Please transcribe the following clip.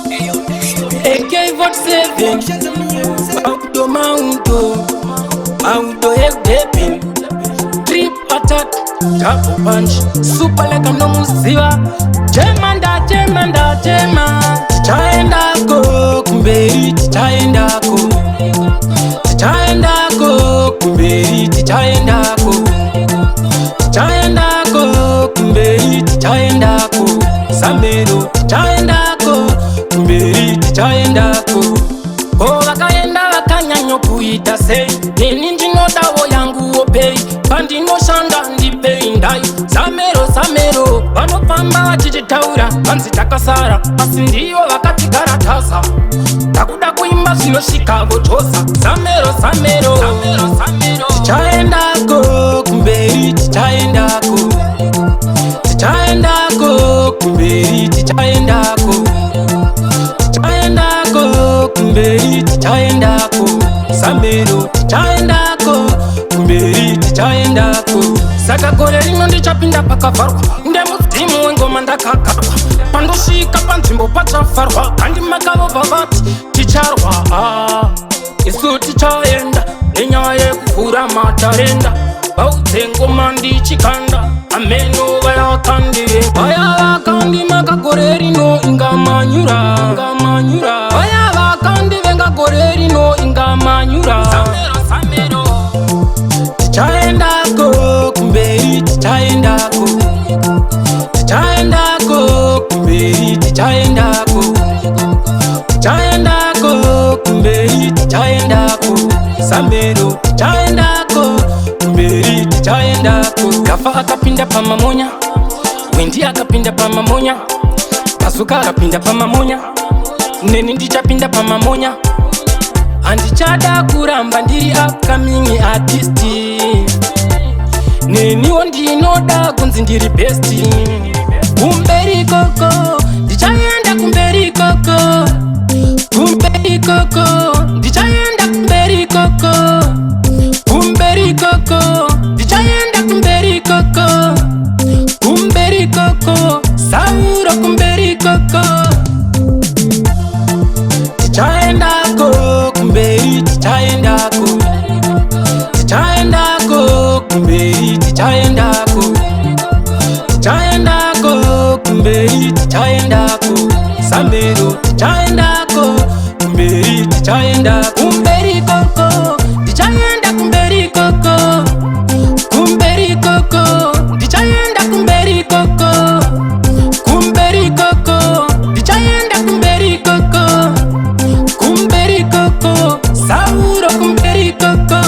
AK-47 Auto Ekdepin Trip attack Double punch Super like I'm no musiva Jemanda Tichaendako kumberi tichaendako kumberi tichaendako kumberi tichaendako Samero tichaendako kumberi tichaendako Oh vakaenda vakanyanyo kuita sei Nini ndinodawo yangu opei Pandinoshanda ndipei ndai Samero vanofamba vachichitaura vanzi takasara asi ndivo vakatigaratasa takuda kuimba zvinosvika votosa Samero tichaendako kumberi tichaendako kumberi tichaendako kumberi tichaendako Samero tichaendako kumberi tichaendako Saka gore rino ndichapinda pakavharwa ndemudzimu wengoma ndakagarwa pandosvika panzvimbo pachafarwa kandi makavobva vati ticharwa isu tichaenda nenyaya yekuvhura matarenda vaudze ngoma ndichikanda ameno vaya vakandimaka gore rino ingamanyura vaya vakandivenga gore rino ingamanyura Samero tichaendako kumberi tichaendako kumberi tichaendako kumberi tichaendako Samero tichaendako kumberi tichaendako Gafa akapinda pamamonya Wendi akapinda pamamonya Pasuka akapinda pamamonya Neni ndichapinda pamamonya Andichada kuramba ndiri upcoming artist Neniwo ndinoda kunzi ndiri best Kumberi koko ndichaenda kumberi koko ndichaenda kumberi koko ndichaenda kumberi koko Sauro kumberi koko tichaendako kumberi tichaendako kumberi tichaendako kumberi tichaendako Samero tichaendako kumberi tichaendako kumberi koko tichaenda kumberi koko ndichaenda kumberi koko ndichaenda kumberi koko Sauro kumberi koko